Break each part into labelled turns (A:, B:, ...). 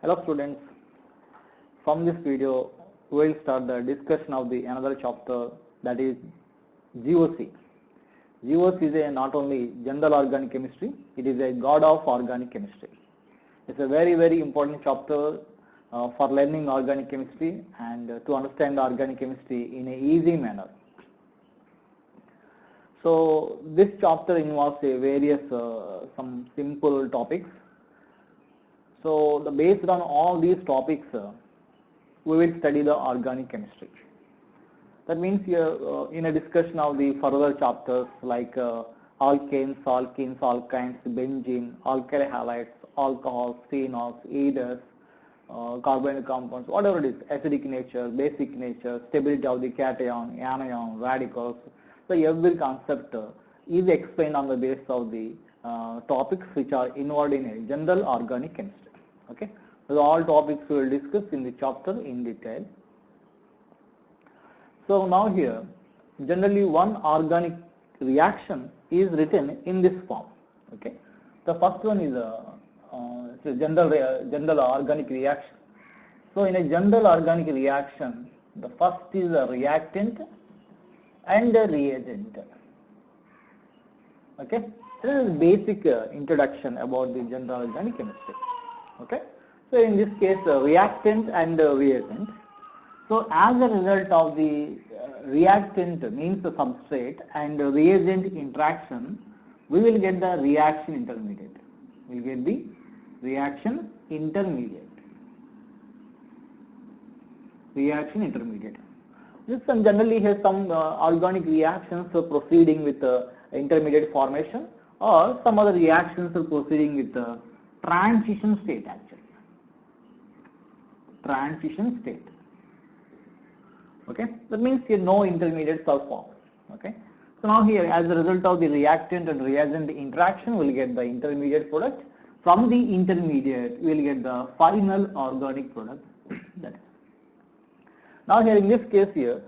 A: Hello students, from this video we will start the discussion of the another chapter, that is GOC. GOC is not only general organic chemistry, it is a god of organic chemistry. It's a very important chapter for learning organic chemistry and to understand organic chemistry in a easy manner. So this chapter involves a various some simple topics. So based on all these topics, we will study the organic chemistry. That means in a discussion of the further chapters like alkanes, alkenes, alkynes, benzene, alkyl halides, alcohols, phenols, ethers, carbonyl compounds, whatever it is, acidic nature, basic nature, stability of the cation, anion, radicals. So every concept is explained on the basis of the topics which are involved in a general organic chemistry. Okay, so all topics we will discuss in the chapter in detail. So now here, generally one organic reaction is written in this form. Okay, the first one is a general organic reaction. So in a general organic reaction, the first is a reactant and a reagent. Okay, this is basic introduction about the general organic chemistry. Okay, so in this case reactant and reagent. So as a result of the reactant means the substrate and reagent interaction, we will get the reaction intermediate. We will get the reaction intermediate. Reaction intermediate. This generally has some organic reactions proceeding with intermediate formation, or some other reactions proceeding with transition state actually. Transition state. Okay, that means here no intermediates are formed. Okay, so now here as a result of the reactant and reagent interaction, we will get the intermediate product. From the intermediate, we will get the final organic product. That is. Now here in this case here,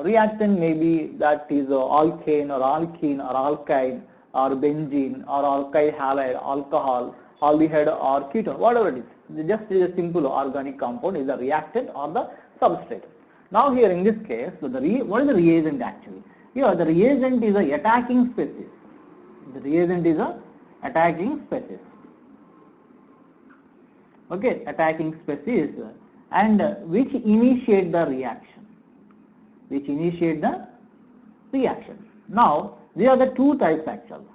A: reactant may be that is alkane or alkene or alkyne or benzene or alkyl halide, alcohol, aldehyde or ketone, whatever it is. Just a simple organic compound is the reactant or the substrate. Now here in this case, so what is the reagent actually? Here the reagent is a attacking species. The reagent is a attacking species. Okay, attacking species, and which initiate the reaction. Which initiate the reaction. Now there are the two types actually,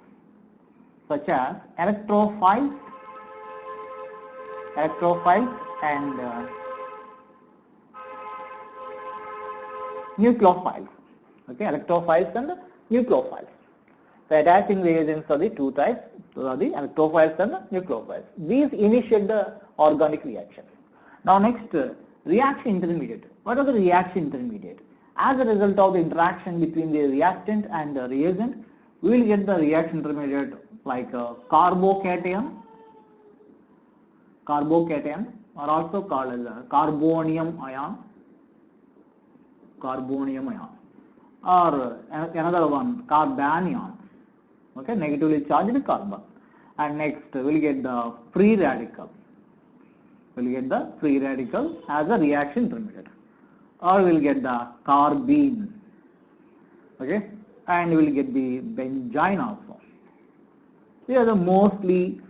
A: such as electrophiles and nucleophiles. Okay, electrophiles and nucleophiles. The attaching reagents are the two types, those are the electrophiles and the nucleophiles. These initiate the organic reaction. Now next, reaction intermediate. What are the reaction intermediate? As a result of the interaction between the reactant and the reagent, we will get the reaction intermediate like carbocation, or also called as carbonium ion, or another one carbanion. Okay, negatively charged carbon. And next we will get the free radical. We will get the free radical as a reaction intermediate, or we will get the carbene. Okay, and we will get the benzene also. These are the mostly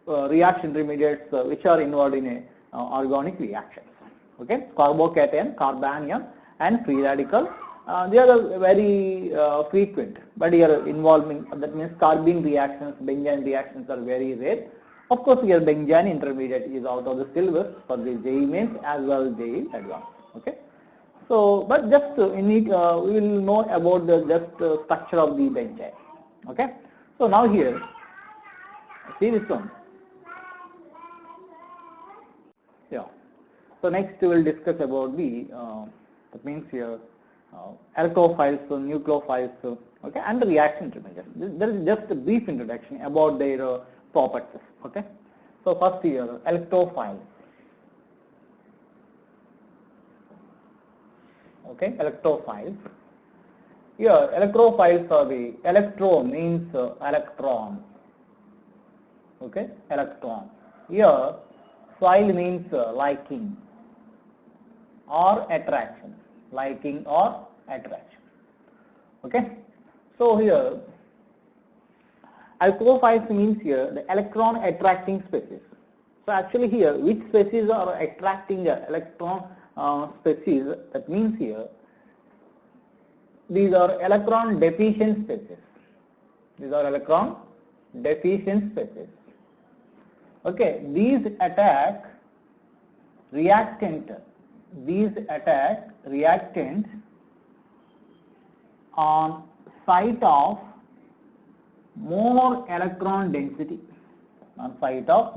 A: reaction intermediates which are involved in a organic reaction. Okay, carbocation, carbanion and free radical, they are very frequent, but here involving, that means carbene reactions, benzene reactions are very rare. Of course here benzene intermediate is out of the syllabus for the JEE Mains as well as JEE Advanced. Okay, so but just in it we will know about the just structure of the benzene. Okay, so now here see this one. Yeah. So next we will discuss about the that means here electrophiles, nucleophiles, okay, and the reaction intermediates. There is just a brief introduction about their properties. Okay, so first here electrophiles. Okay, electrophiles. Here electrophiles are the electro means electron. Okay, electron. Here Soil means liking or attraction. Liking or attraction. Okay. So here alkophiles means here the electron attracting species. So actually here which species are attracting the electron species, that means here these are electron deficient species. These are electron deficient species. Okay, these attack reactant on site of more electron density. That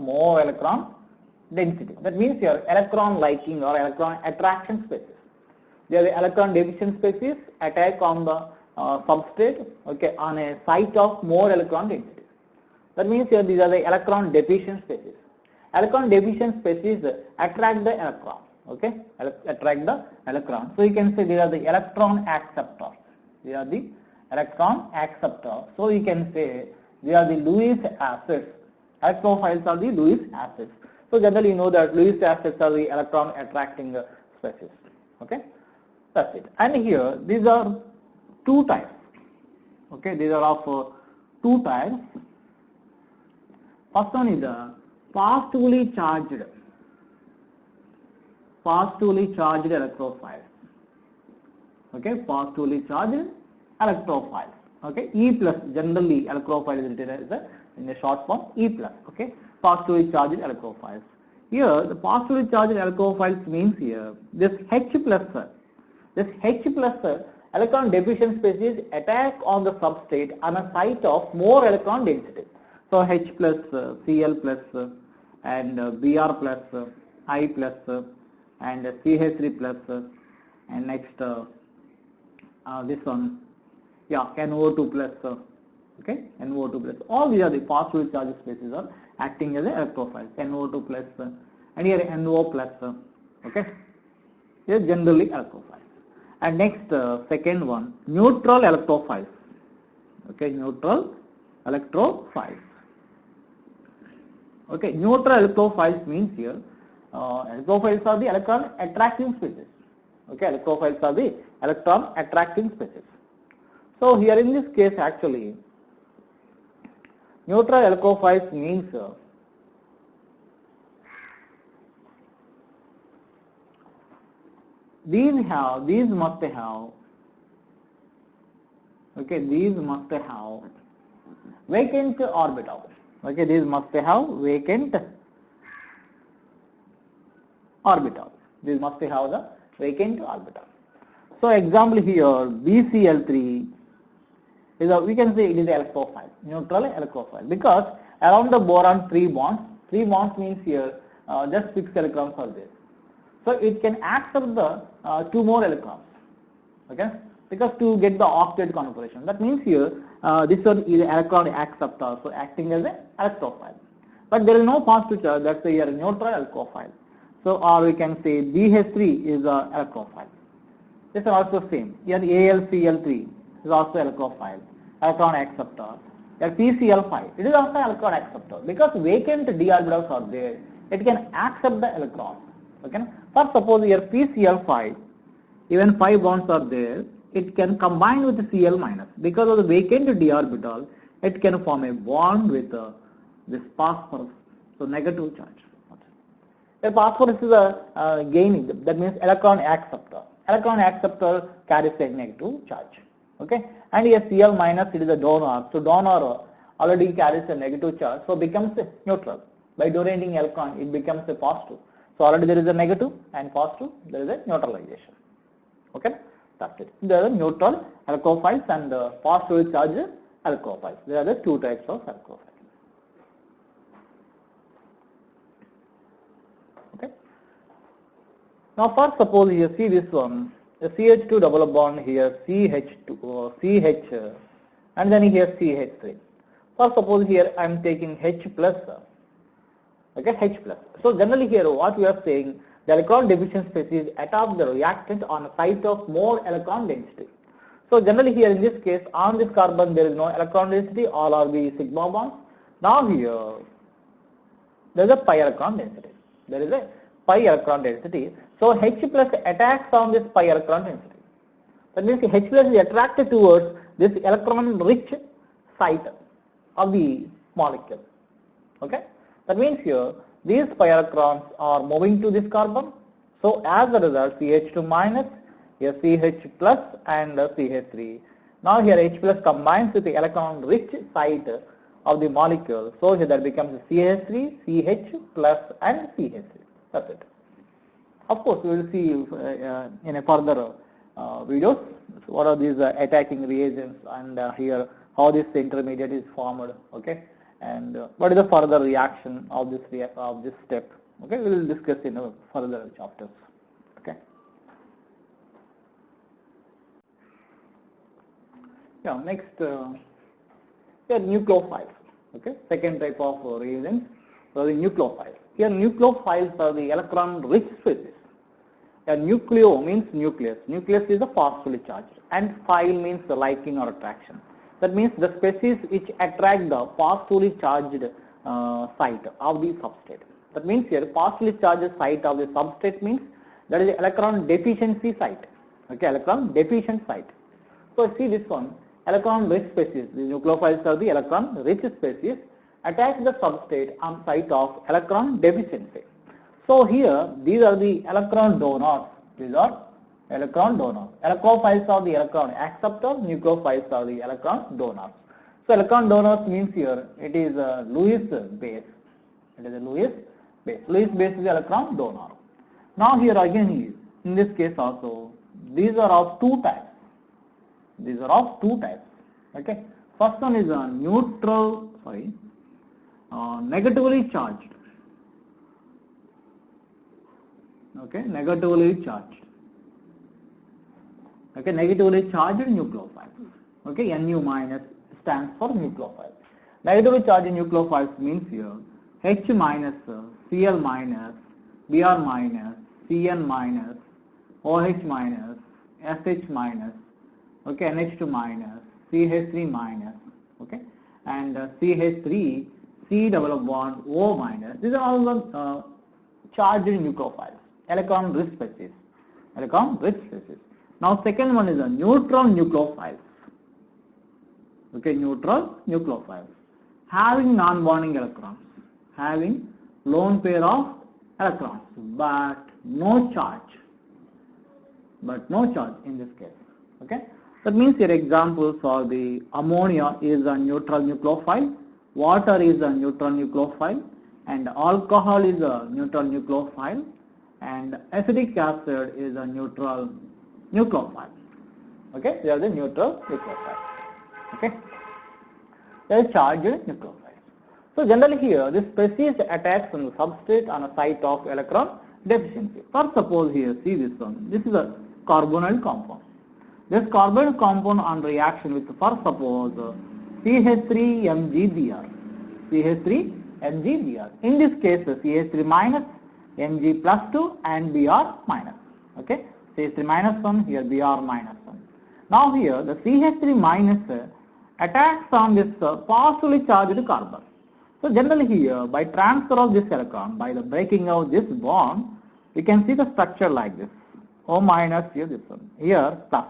A: means your electron liking or electron attraction species. They are the electron deficient species attack on the substrate, okay, on a site of more electron density. That means here these are the electron deficient species. Electron deficient species attract the electron, okay, attract the electron. So you can say these are the electron acceptors. So you can say they are the Lewis acids. Alkophiles are the Lewis acids. So generally you know that Lewis acids are the electron attracting species. Okay, that's it. And here these are two types. Okay, these are of two types. First one is the positively charged electrophiles. Okay, positively charged electrophiles. Okay, E plus, generally electrophile is written as in the short form E plus. Okay, positively charged electrophiles. Here the positively charged electrophiles means here this H plus electron deficient species attack on the substrate on a site of more electron density. So H plus, Cl plus, and Br plus, I plus, and CH3 plus, and next this one, yeah, NO2 plus, okay, NO2 plus. All these are the positively charged species are acting as electrophiles. NO2 plus, and here NO plus, okay, they are generally electrophiles. And next second one, neutral electrophiles. Okay, neutral electrophiles. Okay, neutral electrophiles means here electrophiles are the electron attracting species. Okay, electrophiles are the electron attracting species. So here in this case actually neutral electrophiles means these must have vacant orbital. Okay, these must have vacant orbital. These must have the vacant orbital. So example here BCl3 is a, we can say it is electrophile, neutral electrophile, because around the boron 3 bonds means here just 6 electrons are there. So it can accept the 2 more electrons, okay, because to get the octet configuration. That means here this one is electron acceptor, so acting as an electrophile. But there is no positive charge, that's why here neutral electrophile. So or we can say BH3 is a electrophile. This is also same. Here AlCl3 is also electrophile, electron acceptor. Here PCl5, it is also electron acceptor, because vacant d orbitals are there, it can accept the electron. Okay. First suppose here PCl5, even 5 bonds are there, it can combine with the Cl minus. Because of the vacant d orbital, it can form a bond with this phosphorus, so negative charge. The phosphorus is a gaining, that means electron acceptor. Electron acceptor carries a negative charge. Okay, and here Cl minus, it is a donor, so donor already carries a negative charge, so becomes a neutral. By donating electron, it becomes a positive. So already there is a negative and positive, there is a neutralization. Okay, that's it. There are neutral electrophiles and positively charged electrophiles. There are the two types of electrophiles. Okay. Now first suppose you see this one, the CH2 double bond here, CH2, CH, and then here CH3. First suppose here I am taking H plus, okay, H plus. So generally here what we are saying, the electron deficient species adopt the reactant on a site of more electron density. So generally here in this case, on this carbon there is no electron density, all are the sigma bonds. Now here there is a pi electron density. There is a pi electron density. So H plus attacks on this pi electron density. That means H plus is attracted towards this electron rich site of the molecule. Okay. That means here these pi electrons are moving to this carbon. So as a result, CH2 minus, here CH plus and CH3. Now here H plus combines with the electron rich site of the molecule. So here that becomes CH3, CH plus and CH3. That's it. Of course, we will see in a further videos what are these attacking reagents, and here how this intermediate is formed. Okay, and what is the further reaction of this step. Okay, we will discuss in further chapters. Okay. Yeah, next here nucleophiles. Okay, second type of reagents are the nucleophiles. Here nucleophiles are the electron rich species. A nucleo means nucleus. Nucleus is the forcefully charged, and phile means the liking or attraction. That means the species which attract the forcefully charged site of the substrate. That means here forcefully charged site of the substrate means that is the electron deficiency site. Okay, electron deficient site. So see this one, electron rich species. The nucleophiles are the electron rich species attach the substrate on site of electron deficiency. So here these are the electron donors. These are electron donors. Electrophiles are the electron acceptors. Nucleophiles are the electron donors. So electron donors means here it is a Lewis base. It is a Lewis base. Lewis base is the electron donor. Now here again in this case also these are of two types. These are of two types. Okay. First one is a negatively charged. Okay, negatively charged. Okay, negatively charged nucleophiles. Okay, Nu minus stands for nucleophiles. Negatively charged nucleophiles means here H minus, Cl minus, Br minus, Cn minus, OH minus, SH minus, okay, NH2 minus, CH3 minus, okay, and CH3, C double bond O minus. These are all the charged nucleophiles. Electron rich species. Electron rich species. Now second one is a neutral nucleophiles. Okay, neutral nucleophiles. Having non-bonding electrons. Having lone pair of electrons, but no charge. But no charge in this case. Okay. That means your examples are the ammonia is a neutral nucleophile, water is a neutral nucleophile, and alcohol is a neutral nucleophile, and acetic acid is a neutral nucleophile. Okay, they are the neutral nucleophiles. Okay, they are charged nucleophiles. So generally here this species attacks on the substrate on a site of electron deficiency. For suppose here see this one. This is a carbonyl compound. This carbonyl compound on reaction with, for suppose CH3MgBr. CH3MgBr. In this case CH3 minus, Mg plus 2 and Br minus. Okay, CH3 minus 1, here Br minus 1. Now here the CH3 minus attacks on this partially charged carbon. So generally here by transfer of this electron, by the breaking of this bond, we can see the structure like this. O minus, here this one, here plus,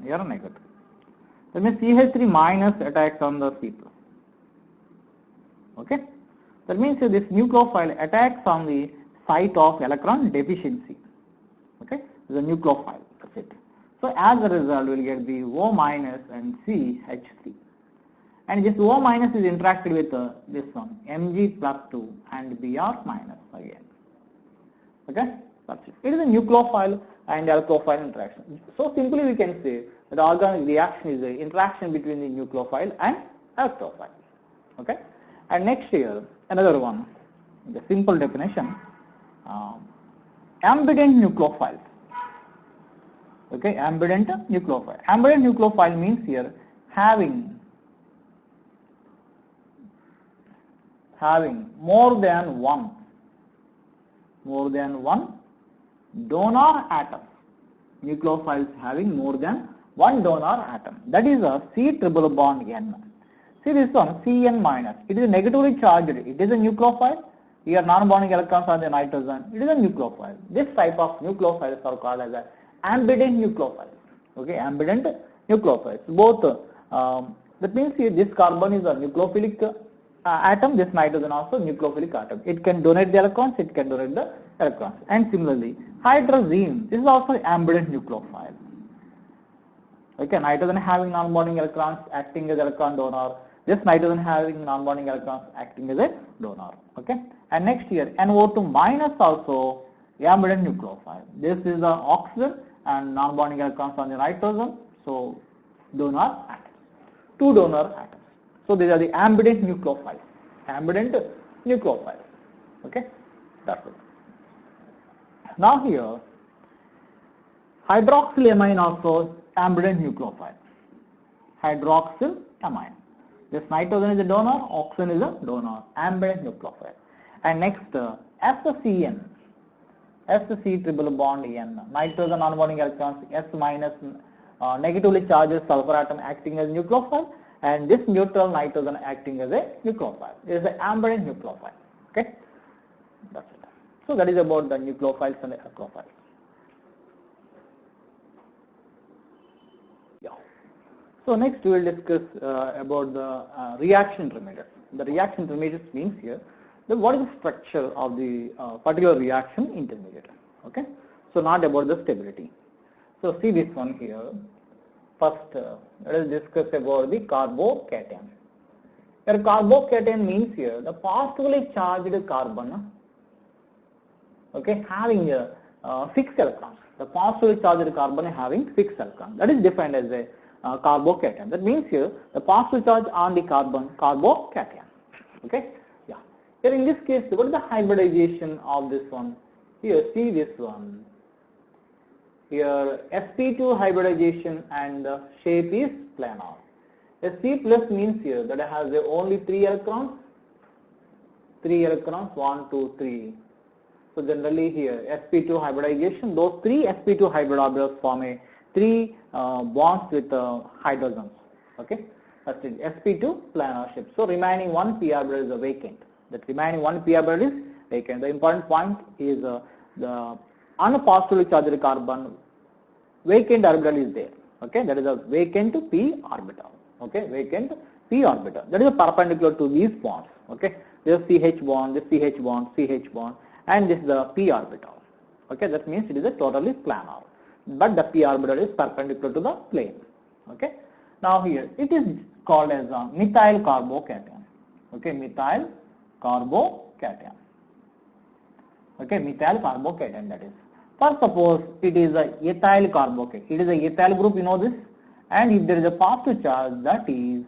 A: here negative. That means CH3 minus attacks on the C plus. Okay, that means this nucleophile attacks on the site of electron deficiency. Okay, the nucleophile. That's it. So as a result, we will get the O minus and CH3. And this O minus is interacted with this one, Mg plus 2 and Br minus again. Okay, that's it. It is a nucleophile and alkophile interaction. So simply we can say that organic reaction is the interaction between the nucleophile and electrophile. Okay, and next here another one, the simple definition, ambident nucleophile. Okay, ambident nucleophile. Ambident nucleophile means here having more than one donor atom. Nucleophiles having more than one donor atom. That is a C triple bond N. See this one, Cn minus. It is negatively charged. It is a nucleophile Here non-bonding electrons are the nitrogen. It is a nucleophile. This type of nucleophiles are called as ambident nucleophiles. Okay, ambident nucleophiles. Both that means here this carbon is a nucleophilic atom. This nitrogen also nucleophilic atom. It can donate the electrons. It can donate the electrons. And similarly, hydrazine. This is also ambident nucleophile. Okay, nitrogen having non-bonding electrons acting as electron donor. This nitrogen having non-bonding electrons acting as a donor. Okay, and next here NO2 minus also ambident nucleophile. This is the oxygen and non-bonding electrons on the nitrogen. So donor atoms, two donor atoms. So these are the ambident nucleophiles. Ambident nucleophiles. Okay, that's it. Now here hydroxylamine also ambident nucleophile. Hydroxylamine. This nitrogen is a donor, oxygen is a donor, ambident nucleophile. And next SCN, SC triple bond N, nitrogen non-bonding electrons, S minus negatively charged sulfur atom acting as nucleophile, and this neutral nitrogen acting as a nucleophile. It is an ambident nucleophile. Okay, that's it. So that is about the nucleophiles and the acrophiles. So next we will discuss about the reaction intermediates. The reaction intermediates means here what is the structure of the particular reaction intermediate. Okay, so not about the stability. So see this one here. First let us discuss about the carbocation. Here carbocation means here the positively charged carbon, okay, having a 6 electrons. The positively charged carbon having 6 electrons. That is defined as a carbocation. That means here the positive charge on the carbon, carbocation. Okay, yeah. Here in this case, what is the hybridization of this one? Here, see this one. Here sp2 hybridization and the shape is planar. Sp plus means here that it has only 3 electrons. 3 electrons, 1, 2, 3. So generally here sp2 hybridization, those 3 sp2 hybrid orbitals form a 3 bonds with hydrogens. Okay, that's it. sp2 planar shape. So remaining 1 p orbital is vacant. That remaining 1 p orbital is vacant. The important point is the unpositively charged carbon vacant orbital is there. Okay, that is a vacant p orbital. Okay, vacant p orbital. That is a perpendicular to these bonds. Okay, this is CH bond, this CH bond, CH bond, and this is the p orbital. Okay, that means it is a totally planar, but the p orbital is perpendicular to the plane. Okay, now here it is called as a methyl carbocation. Okay, methyl carbocation. Okay, methyl carbocation, that is. First suppose it is a ethyl carbocation. It is a ethyl group, you know this, and if there is a positive charge, that is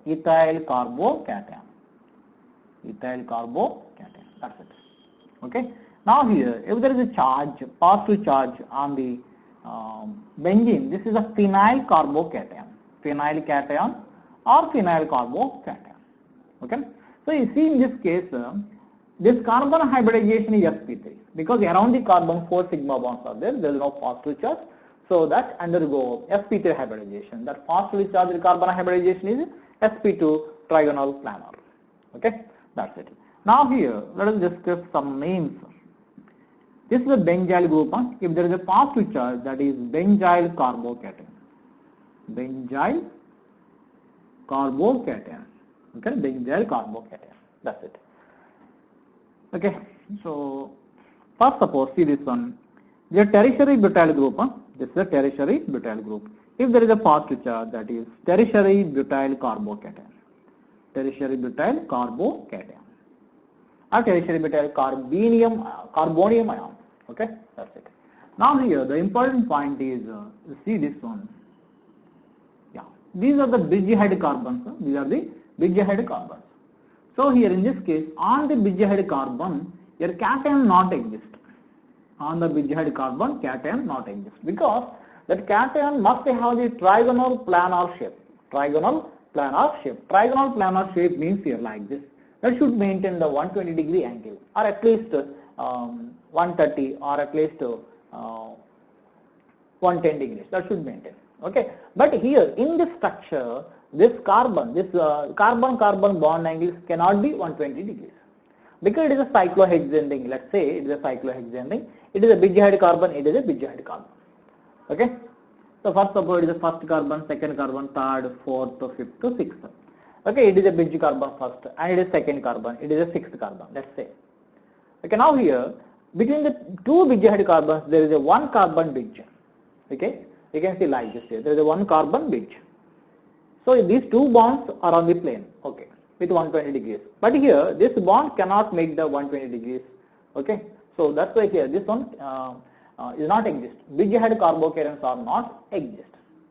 A: ethyl carbocation. Ethyl carbocation, that's it. Okay, now here if there is a charge, positive charge on the benzene, this is a phenyl carbocation. Phenyl cation or phenyl carbocation. Okay, so you see in this case this carbon hybridization is sp3 because around the carbon 4 sigma bonds are there. There is no positive charge, so that undergo sp3 hybridization. That positively charged carbon hybridization is sp2 trigonal planar. Okay, that's it. Now here let us discuss some names. This is a benzyl group. If there is a positive charge, that is benzyl carbocation. Benzyl carbocation. Okay, benzyl carbocation. That's it. Okay, so first suppose see this one. The tertiary butyl group. This is a tertiary butyl group. If there is a positive charge, that is tertiary butyl carbocation. Tertiary butyl carbocation. Or tertiary butyl carbonium ion. Okay, that's it. Now here the important point is see this one. Yeah, these are the bridge-head carbons. These are the bridge-head carbons. So here in this case, on the bridge-head carbon, your cation not exist. On the bridge-head carbon, cation not exist because that cation must have the trigonal planar shape. Trigonal planar shape. Trigonal planar shape means here like this. That should maintain the 120 degree angle, or at least 130, or at least 110 degrees. That should maintain. Okay, but here in this structure, this carbon, carbon bond angles cannot be 120 degrees. Because it is a cyclohexane ring, let's say it is a cyclohexane ring, it is a bridge-head carbon, it is a bridge-head carbon. Okay? So first suppose it is the first carbon, second carbon, third, fourth, fifth, sixth. Okay, it is a bridge carbon first and it is second carbon, it is a sixth carbon, let's say. Okay, now here between the two bridge-head carbons there is a one carbon bridge. Okay, you can see like this here, there is a one carbon bridge. So these two bonds are on the plane, okay, with 120 degrees. But here this bond cannot make the 120 degrees. Okay, so that's why here this one is not exist. Bridge-head carbocations are not exist.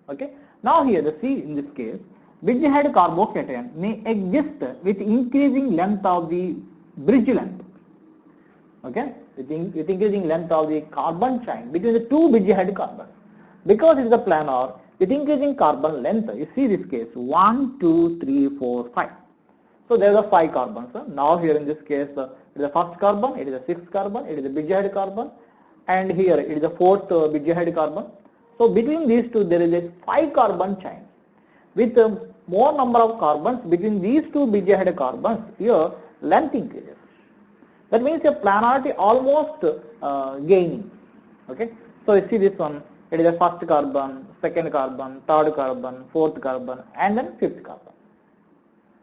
A: Okay, now here the C in this case, bridge-head carbocation may exist with increasing length of the bridge length. Okay, with increasing length of the carbon chain between the two bridge-head carbons. Because it is a planar, with increasing carbon length, you see this case 1, 2, 3, 4, 5. So there are 5 carbons. Now here in this case, it is the first carbon, it is the sixth carbon, it is the bridge-head carbon, and here it is the fourth bridge-head carbon. So between these two there is a 5 carbon chain. With more number of carbons between these two bridge-head carbons, here length increases. That means your planarity almost gaining. Okay, so you see this one, it is the first carbon, second carbon, third carbon, fourth carbon, and then fifth carbon.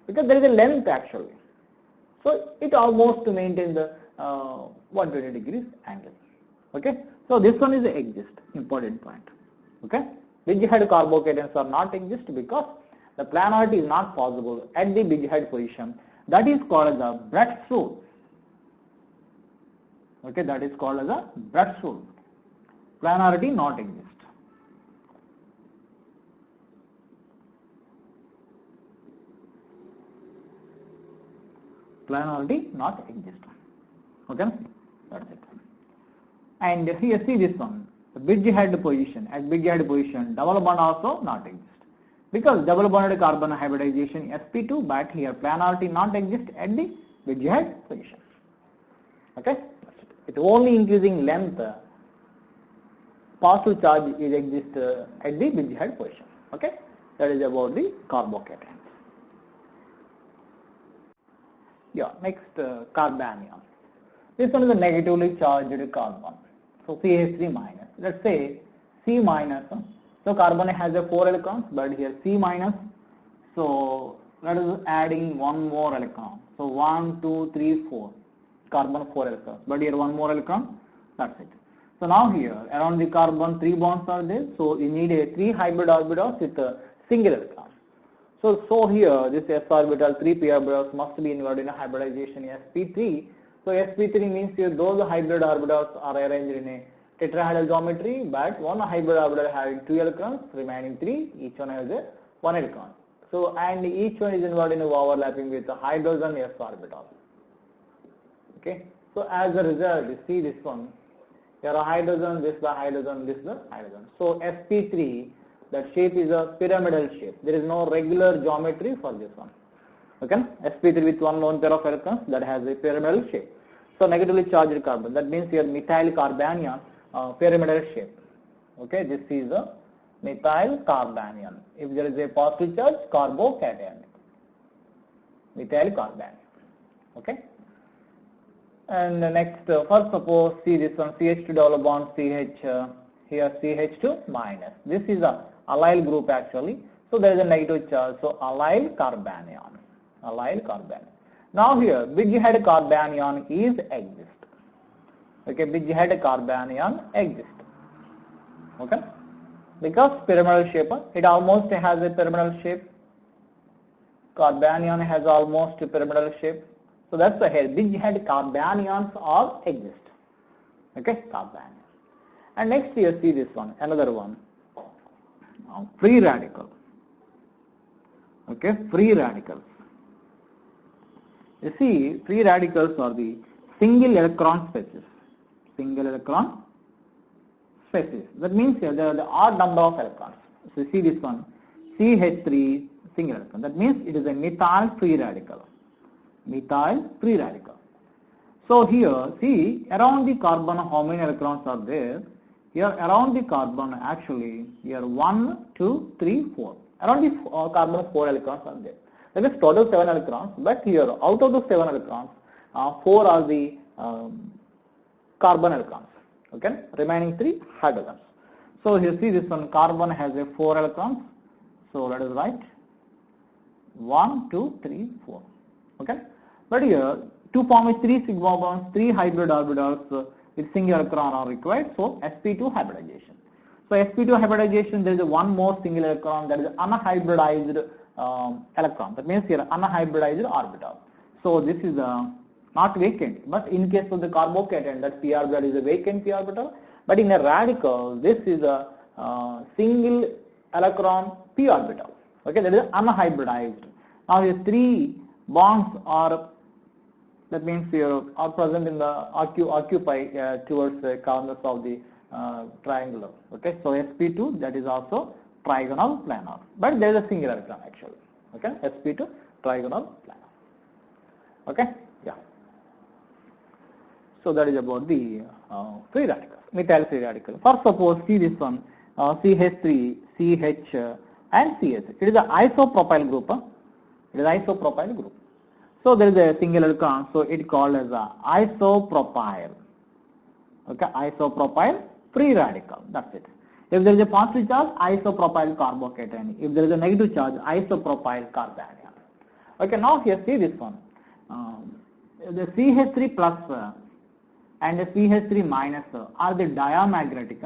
A: Because there is a length actually. So it almost maintains the 120 degrees angle. Okay, so this one is exist, important point. Okay, bridge-head carbocations are not exist because the planarity is not possible at the bridge-head position. That is called as a Brett's rule. Okay, that is called as a Brett's rule. Planarity not exist. Planarity not exist. Okay, that's it. And here see this one, the bridge-head position. At bridge-head position, double bond also not exist. Because double bonded carbon hybridization sp2, but here planarity not exist at the bridge-head position. Okay, it only increasing length, positive charge is exist at the bridge-head position. Okay, that is about the carbocation. Yeah, next carbanion. This one is a negatively charged carbon. So CH3 minus. Let's say C minus. So carbon has a 4 electrons, but here C minus. So let us adding one more electron. So 1, 2, 3, 4. Carbon 4 electrons, but here one more electron. That's it. So now here around the carbon 3 bonds are there. So you need a 3 hybrid orbitals with a single electron. So here this s orbital 3 p orbitals must be involved in a hybridization sp3. So sp3 means here those hybrid orbitals are arranged in a tetrahedral geometry, but one hybrid orbital having 2 electrons, remaining 3, each one has a 1 electron. So and each one is involved in a overlapping with a hydrogen s orbital. Okay. So as a result, you see this one, here a hydrogen, this the hydrogen, this the hydrogen. So sp3, that shape is a pyramidal shape. There is no regular geometry for this one. Okay, sp3 with one lone pair of electrons that has a pyramidal shape. So negatively charged carbon. That means here methyl carbanion pyramidal shape. Okay, this is a methyl carbanion. If there is a positive charge, carbocation. Methyl carbanion. Okay. And the next, first suppose see this one, CH2 double bond CH, here CH2 minus. This is a allyl group actually. So there is a negative charge. So allyl carbanion. Allyl carbanion. Now here bridge-head carbanion is exist. Okay, bridge-head carbanion exist. Okay, because pyramidal shape, it almost has a pyramidal shape. Carbanion has almost a pyramidal shape. So that's the here bridge-head carbanions all exist. Okay, carbanion. And next you see this one, another one, free radical. Okay, free radicals. You see, free radicals are the single electron spaces. Single electron spaces. That means here there are the odd number of electrons. So you see this one, CH3 single electron. That means it is a methyl free radical. Methyl free radical. So here, see, around the carbon how many electrons are there? Here around the carbon actually, here 1, 2, 3, 4. Around the carbon 4 electrons are there. That is total 7 electrons, but here out of the 7 electrons, 4 are the carbon electrons. Okay, remaining 3 hydrogens. So you see this one, carbon has a 4 electrons. So let us write 1, 2, 3, 4. Okay, but here to form a 3 sigma bonds, 3 hybrid orbitals with single electron are required. So sp2 hybridization. So sp2 hybridization, there is one more single electron, that is unhybridized electron. That means here unhybridized orbital. So this is not vacant, but in case of the carbocation, that p orbital is a vacant p orbital. But in a radical, this is a single electron p orbital. Okay, that is unhybridized. Now here 3 bonds are, that means here are present in the occupy towards the corners of the triangular. Okay, so sp2, that is also trigonal planar, but there is a single electron actually. Okay, sp2 trigonal planar. Okay, yeah. So that is about the free radicals, methyl free radical. First, suppose see this one, CH3, CH and CH. It is an isopropyl group. It is isopropyl group. So there is a single electron, so it is called as a isopropyl. Okay, isopropyl free radical. That's it. If there is a positive charge, isopropyl carbocation. If there is a negative charge, isopropyl carbanion. Okay, now here see this one. The CH3 plus and the CH3 minus are the diamagnetic.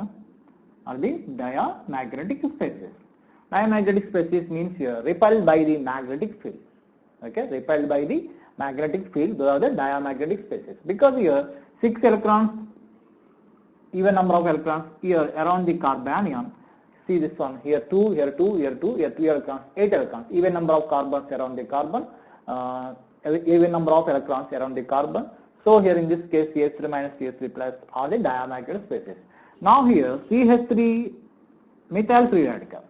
A: Are the diamagnetic species. Diamagnetic species means here repelled by the magnetic field. Okay, repelled by the magnetic field. Those are the diamagnetic species. Because here 6 electrons, even number of electrons here around the carbanion. See this one, here 2, here 2, here 2, here 3 electrons, 8 electrons. Even number of carbons around the carbon, even number of electrons around the carbon. So here in this case CH3 minus CH3 plus are the diamagnetic species. Now here CH3 methyl free radical.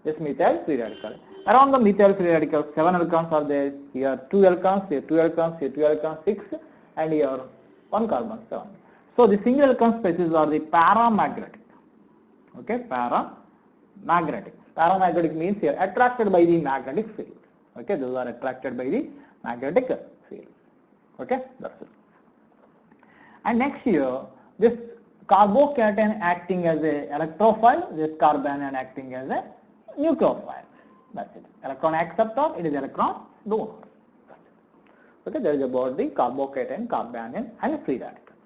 A: This methyl free radical. Around the methyl free radical 7 electrons are there. Here 2 electrons, here 2 electrons, here 2 electrons, 6, and here 1 carbon, 7. So the single electron species are the paramagnetic. Okay, paramagnetic. Paramagnetic means here attracted by the magnetic field. Okay, those are attracted by the magnetic field. Okay, that's it. And next here, this carbocation acting as a electrophile, this carbanion acting as a nucleophile. That's it. Electron acceptor, it is electron donor. That's it. Okay, that is about the carbocation, carbanion and free radical.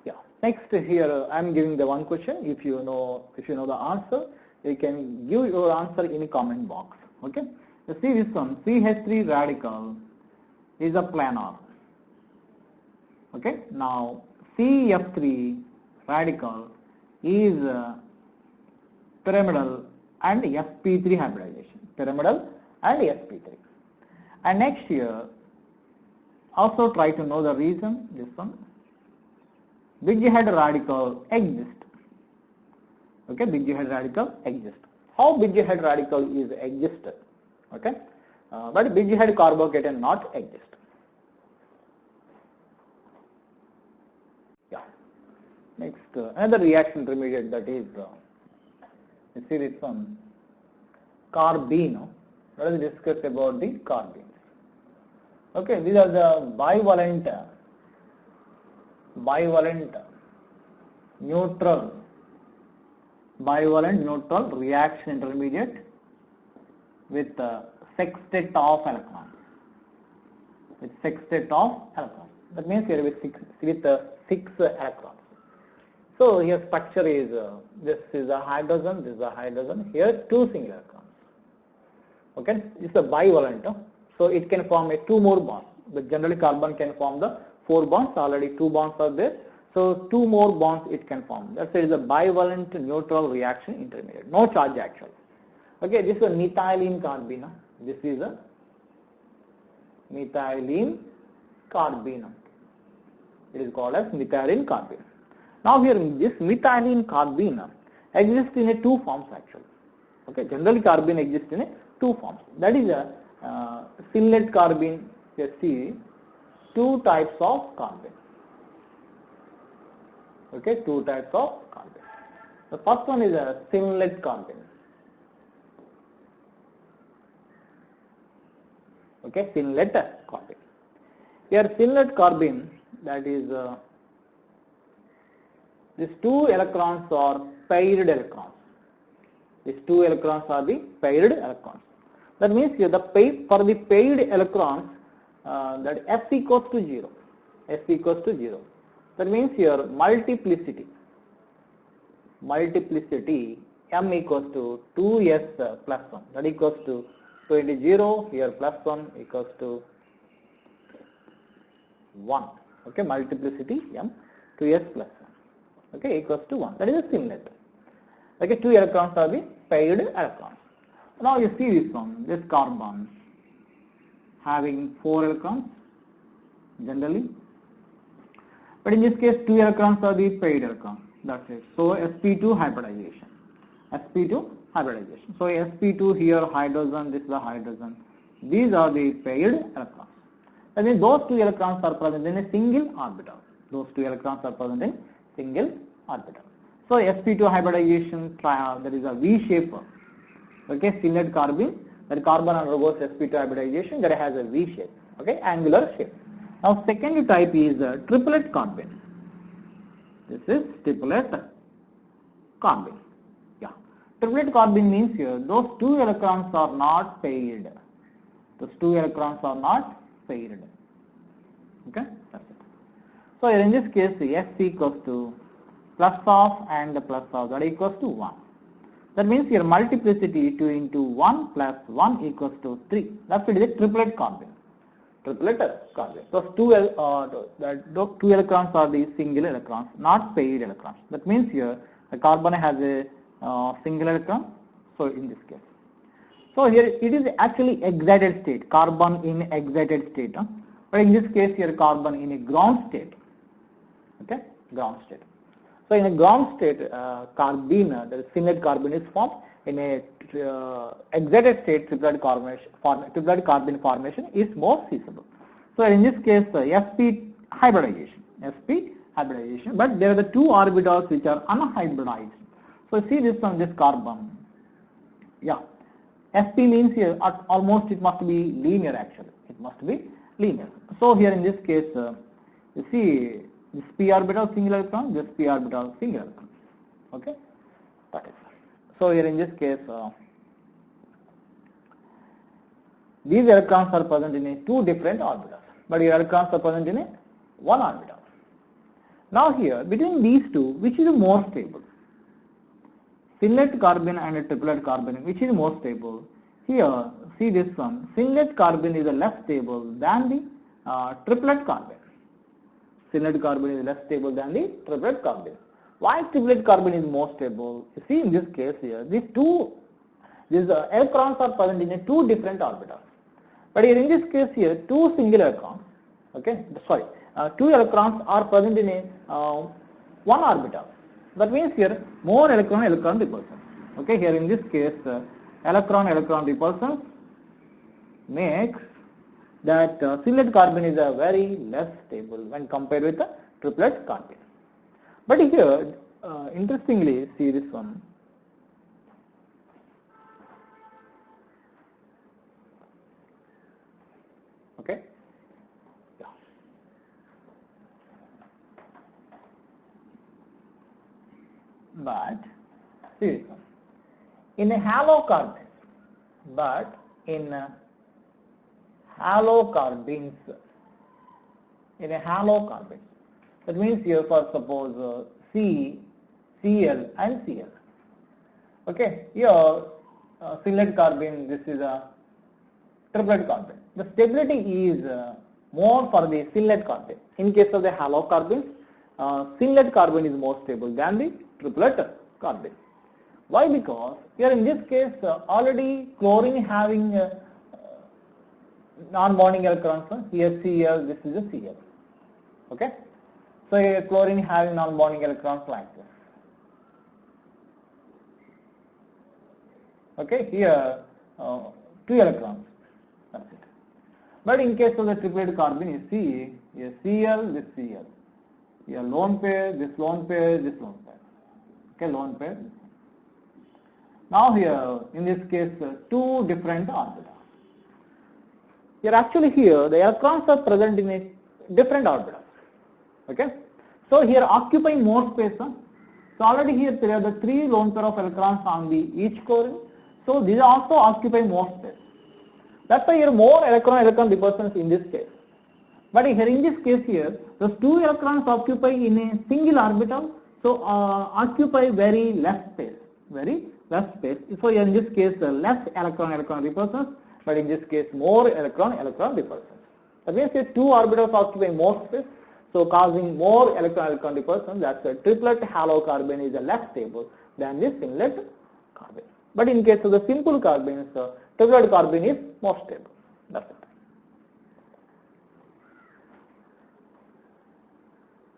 A: Yeah. Next here I am giving the one question. If you know the answer, you can give your answer in the comment box. Okay. So see this one, CH3 radical is a planar. Okay. Now CF3 radical is pyramidal and sp3 hybridization. Pyramidal and sp3. And next here, also try to know the reason. This one, Bridgehead radical exists. Okay, Bridgehead radical exists. How Bridgehead radical is existed? Okay, but Bridgehead carbocation not exist. Yeah. Next, another reaction intermediate, that is, you see this one, carbene. Let us discuss about the carbenes. Okay, these are the bivalent neutral reaction intermediate with sextet of electrons. That means here with six electrons. So here structure is this is a hydrogen, this is a hydrogen. Here 2 single electrons. Okay, it's a bivalent. So it can form 2 more bonds. But generally carbon can form the 4 bonds. Already 2 bonds are there. So 2 more bonds it can form. That's why it is a bivalent neutral reaction intermediate. No charge actually. Okay, this is a methylene carbene. This is a methylene carbene. It is called as methylene carbene. Now here this methylene carbene exists in 2 forms actually. Okay, generally carbene exists in 2 forms. That is a Synlet carbene. You see 2 types of carbene. Okay, 2 types of carbene. The first one is a Synlet carbene. Okay, Synlet carbene. Here Synlet carbene, that is these two electrons are paired electrons. These two electrons are the paired electrons. That means here for the paired electrons, that S equals to 0. S equals to 0. That means here multiplicity M equals to 2s plus 1. That equals to 0 here plus 1 equals to 1. Okay, multiplicity M 2s plus 1. Okay, equals to 1. That is a Synlet. Okay, two electrons are the paired electrons. Now you see this one, this carbon having 4 electrons generally. But in this case, 2 electrons are the paired electrons. That's it. So sp2 hybridization. sp2 hybridization. So sp2 here hydrogen, this is the hydrogen. These are the paired electrons. That means those 2 electrons are present in a single orbital. Those 2 electrons are present in single orbital. So sp2 hybridization, there is a V shape. Okay, Synlet carbene, that carbon undergoes sp2 hybridization, that has a V shape. Okay, angular shape. Now second type is triplet carbene. This is triplet carbene. Yeah, triplet carbene means here those 2 electrons are not paired. Those 2 electrons are not paired. Okay, that's it. So in this case, S equals to plus of and plus of, that equals to 1. That means here multiplicity 2 into 1 plus 1 equals to 3. That's it, is a triplet carbene. Triplet carbene. Those 2 electrons are the single electrons, not paired electrons. That means here the carbon has a single electron. So in this case, so here it is actually excited state, carbon in excited state. But in this case here carbon in a ground state. Okay, ground state. So in a ground state, carbene, the Synlet carbene is formed. In a excited state, triplet carbene formation is more feasible. So in this case, sp hybridization, but there are the 2 orbitals which are unhybridized. So see this one, this carbon. Yeah, sp means here almost it must be linear actually. It must be linear. So here in this case, you see this p orbital single electron, this p orbital single electron. Okay, that is. So here in this case, these electrons are present in 2 different orbitals, but here electrons are present in 1 orbital. Now here between these 2, which is more stable? Synlet carbene and triplet carbene, which is more stable? Here see this one, Synlet carbene is less stable than the triplet carbene. Synlet carbene is less stable than the triplet carbene. Why triplet carbene is more stable? You see in this case here, these electrons are present in 2 different orbitals. But here in this case here, 2 single electrons, okay, 2 electrons are present in 1 orbital. That means here more electron repulsion. Okay, here in this case, electron repulsion makes that Synlet carbene is a very less stable when compared with the triplet carbene. But here, interestingly, see this one. Okay. Yeah. But see this one. In a halocarbenes, that means here for suppose C, Cl and Cl. Okay, here Synlet carbene, this is a triplet carbene. The stability is more for the Synlet carbene. In case of the halocarbenes, Synlet carbene is more stable than the triplet carbene. Why? Because here in this case already chlorine having non-bonding electrons, here Cl, this is a Cl. Okay, so here chlorine having non-bonding electrons like this. Okay, here 2 electrons, that's it. But in case of the triplet carbene, you see here Cl, this Cl, here lone pair, this lone pair, this lone pair. Okay, lone pair. Now here in this case 2 different orbitals. Here actually here the electrons are present in a different orbitals. Okay. So here occupy more space. So already here there are the 3 lone pair of electrons on the each core. So these also occupy more space. That's why here more electron repulsions in this case. But here in this case here, those 2 electrons occupy in a single orbital, so occupy very less space, So here in this case, less electron repulsions, but in this case more electron repulsions. That means here 2 orbitals occupy more space, so causing more electron repulsion. That's a triplet halocarbon is less stable than the singlet carbon. But in case of the simple carbons, triplet carbon is more stable. That's it.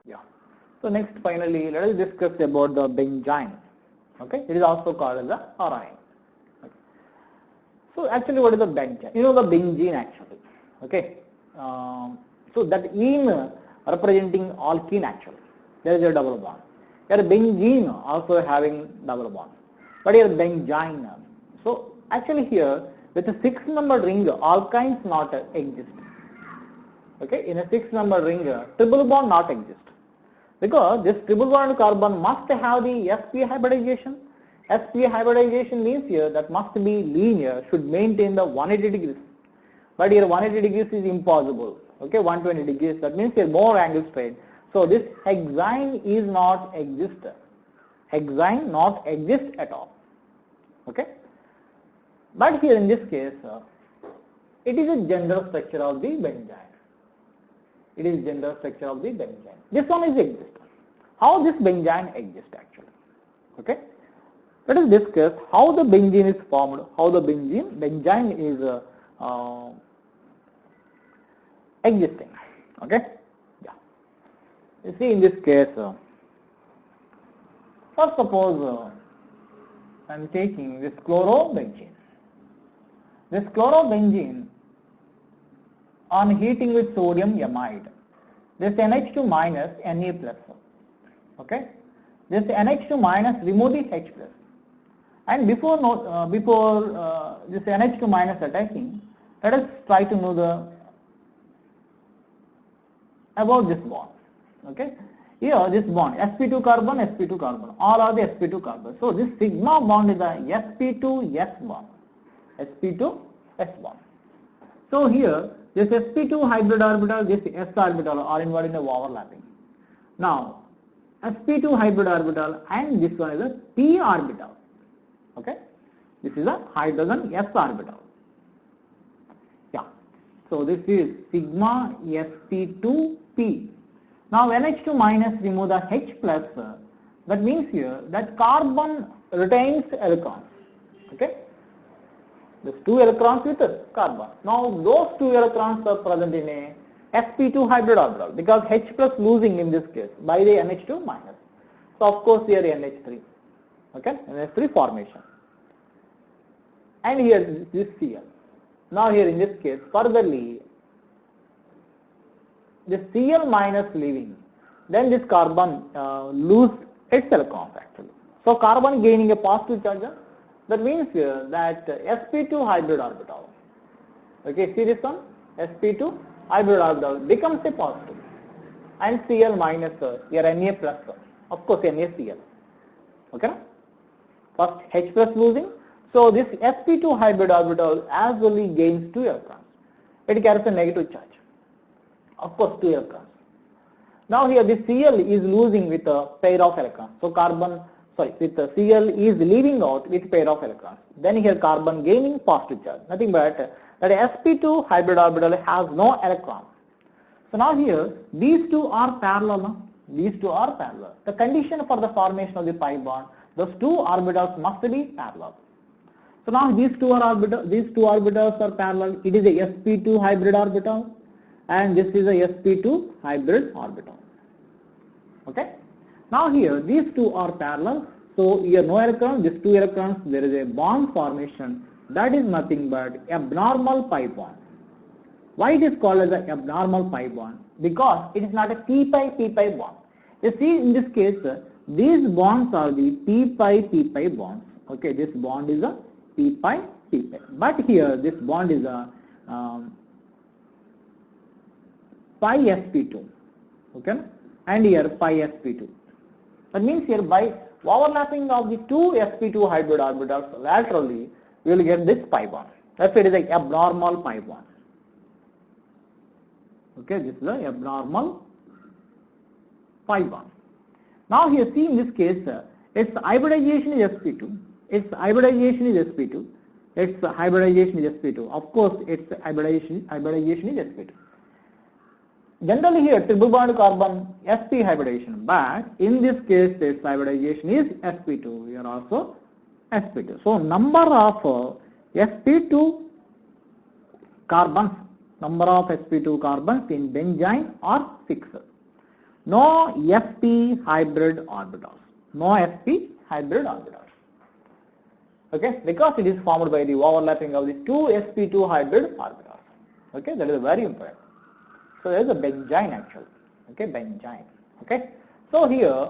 A: Yeah. So next finally let us discuss about the benzene. Okay, it is also called as the aroine. Okay. So actually what is the benzene? You know the benzene actually. Okay. So that ene representing alkene actually. There is a double bond. Here benzene also having double bond. But here benzene. So actually here with a 6-number ring alkynes not exist. Okay, in a 6-number ring triple bond not exist. Because this triple bond carbon must have the sp hybridization. Sp hybridization means here that must be linear, should maintain the 180 degrees. But here 180 degrees is impossible. Okay, 120 degrees, that means here more angle straight. So this hexene is not exist. Hexene not exist at all. Okay. But here in this case, it is a general structure of the benzene. It is general structure of the benzene. This one is exist. How this benzene exists actually? Okay. Let us discuss how the benzene is formed, how the benzene is existing. Okay. Yeah. You see in this case, first suppose I am taking this chlorobenzene. This chlorobenzene on heating with sodium amide, this NH2 minus Na plus. Okay, this NH2 minus remove the H plus, and before this NH2 minus attacking, let us try to know about this bond. Okay, here this bond sp2 carbon, all are the sp2 carbon. So this sigma bond is the sp2s bond. sp2s bond. So here this sp2 hybrid orbital, this s orbital are involved in the overlapping. Now sp2 hybrid orbital and this one is a p orbital. Okay, this is a hydrogen s orbital. Yeah. So this is sigma sp2p. Now NH2 minus remove the H plus, that means here that carbon retains electrons. Okay. There's 2 electrons with carbon. Now those 2 electrons are present in a sp2 hybrid orbital because H plus losing in this case by the NH2 minus. So of course here NH3. Okay, NH3 formation. And here this Cl. Now here in this case furtherly this Cl minus leaving, then this carbon lose its electrons actually. So carbon gaining a positive charge. That means here that sp2 hybrid orbital. Okay, see this one sp2 hybrid orbital becomes a positive and Cl minus here Na plus, of course NaCl. Okay, first H plus losing. So this sp2 hybrid orbital as well gains 2 electrons. It carries a negative charge. Of course 2 electrons. Now here this Cl is losing with a pair of electrons. So with the Cl is leaving out with pair of electrons. Then here carbon gaining positive charge. Nothing but that sp2 hybrid orbital has no electrons. So now here these two are parallel. These two are parallel. The condition for the formation of the pi bond, those 2 orbitals must be parallel. So now these two orbitals are parallel. It is a sp2 hybrid orbital and this is a sp2 hybrid orbital. Okay. Now here these 2 are parallel. So here no electron, these 2 electrons, there is a bond formation. That is nothing but abnormal pi bond. Why it is called as an abnormal pi bond? Because it is not a p-pi bond. You see in this case, these bonds are the p-pi bonds. Okay, this bond is a p-pi. But here this bond is a pi sp2, okay, and here pi sp2. That means here by overlapping of the two sp2 hybrid orbitals laterally, we will get this pi bond. That's why it is an abnormal pi bond. Okay, this is the abnormal pi bond. Now here see in this case, its hybridization is sp2, its hybridization is sp2, its hybridization is sp2. Of course, its hybridization is sp2. Generally here triple bond carbon sp hybridization, but in this case its hybridization is sp2. Here also sp2. So number of sp2 carbons, in benzene are fixed. No sp hybrid orbitals. No sp hybrid orbitals. Okay, because it is formed by the overlapping of the two sp2 hybrid orbitals. Okay, that is very important. So there is a benzene actually. Okay, benzene. Okay. So here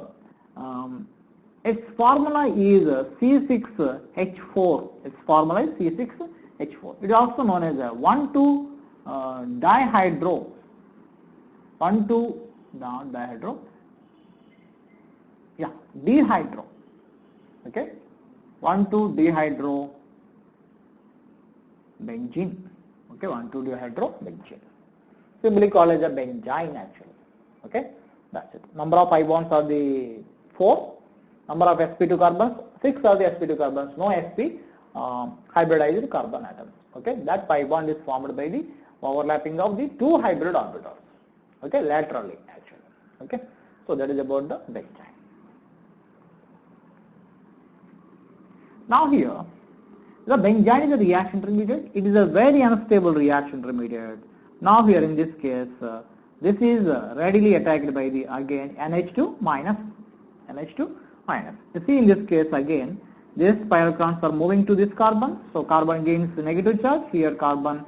A: its formula is C6H4. Its formula is C6H4. It is also known as 1,2-dihydro. 1,2-dihydro. Yeah, dihydro. Okay. 1,2-dihydro benzene. Okay, 1,2-dihydro benzene. Simply called as a benzene actually. Okay, that's it. Number of pi bonds are the 4. Number of sp2 carbons, 6 are the sp2 carbons. No sp hybridized carbon atoms. Okay, that pi bond is formed by the overlapping of the two hybrid orbitals. Okay, laterally actually. Okay, so that is about the benzene. Now here, the benzene is a reaction intermediate. It is a very unstable reaction intermediate. Now here in this case, this is readily attacked by the again NH2 minus. You see in this case again, these pi electrons are moving to this carbon. So carbon gains negative charge. Here carbon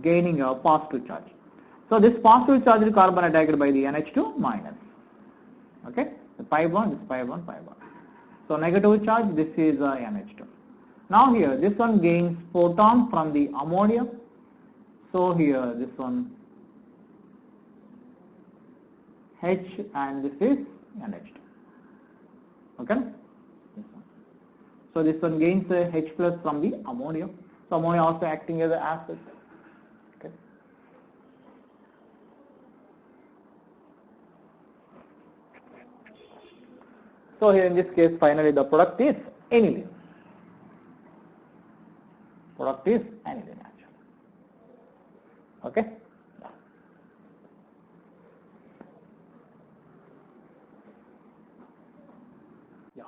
A: gaining a positive charge. So this positive charge is carbon attacked by the NH2 minus. Okay, the pi bond, this pi bond, pi bond. So negative charge, this is NH2. Now here this one gains photon from the ammonia. So here this one H and this is NH2. Okay. So this one gains H plus from the ammonia. So ammonia also acting as an acid. Okay. So here in this case finally the product is aniline. Product is aniline actually. Okay. Yeah.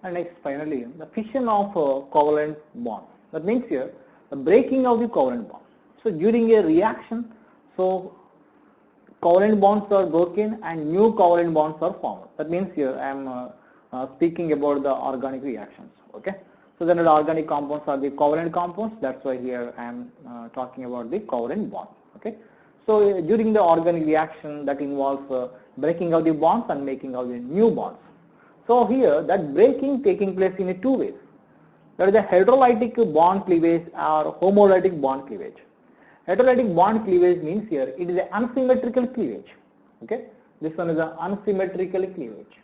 A: And next finally the fission of covalent bond. That means here the breaking of the covalent bond. So during a reaction, so covalent bonds are broken and new covalent bonds are formed. That means here I am speaking about the organic reactions. Okay. So then the organic compounds are the covalent compounds. That's why here I am talking about the covalent bond. Okay. So during the organic reaction that involves breaking of the bonds and making of the new bonds. So here that breaking taking place in two ways. That is a heterolytic bond cleavage or homolytic bond cleavage. Heterolytic bond cleavage means here it is an unsymmetrical cleavage. Okay. This one is an unsymmetrical cleavage.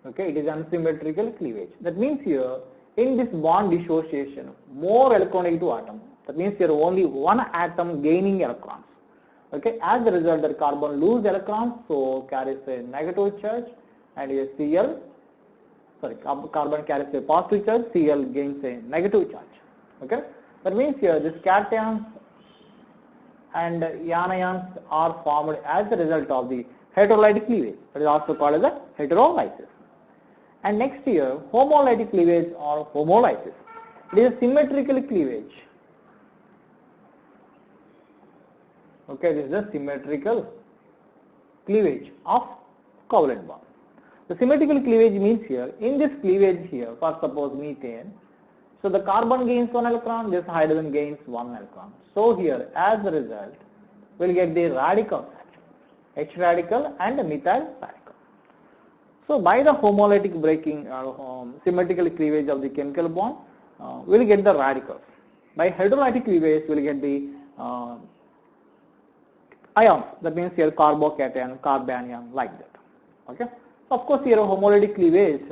A: Okay, it is unsymmetrical cleavage. That means here in this bond dissociation more electronic to atom. That means here only one atom gaining electrons. Okay, as a result the carbon lose electrons, so carries a negative charge, and here carbon carries a positive charge, Cl gains a negative charge. Okay, that means here this cations and anions are formed as a result of the heterolytic cleavage. That is also called as a heterolysis. And next here homolytic cleavage or homolysis. It is a symmetrical cleavage. Okay, this is a symmetrical cleavage of covalent bond. The symmetrical cleavage means here in this cleavage here, for suppose methane, so the carbon gains 1 electron, this hydrogen gains 1 electron. So here as a result we will get the radicals, H radical and methyl radical. So by the homolytic breaking or symmetrical cleavage of the chemical bond, we will get the radicals. By hydrolytic cleavage we will get the ions, that means here carbocation, carbanion, like that. Okay. Of course, here homolytic cleavage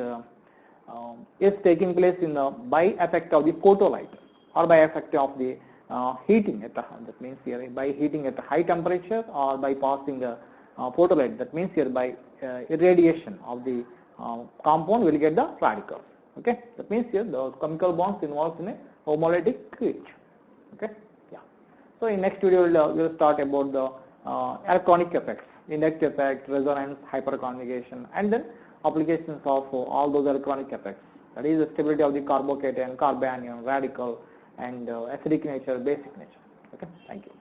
A: is taking place in the by effect of the photolite or by effect of the heating at the, that means here by heating at a high temperature or by passing the photolite, that means here by irradiation of the compound will get the radical. Okay, that means here the chemical bonds involved in a homolytic cleavage. Okay, yeah. So in next video we'll start about the electronic effects, index effect, resonance, hyperconjugation, and then applications of all those electronic effects. That is the stability of the carbocation, carbanion, radical, and acidic nature, basic nature. Okay, thank you.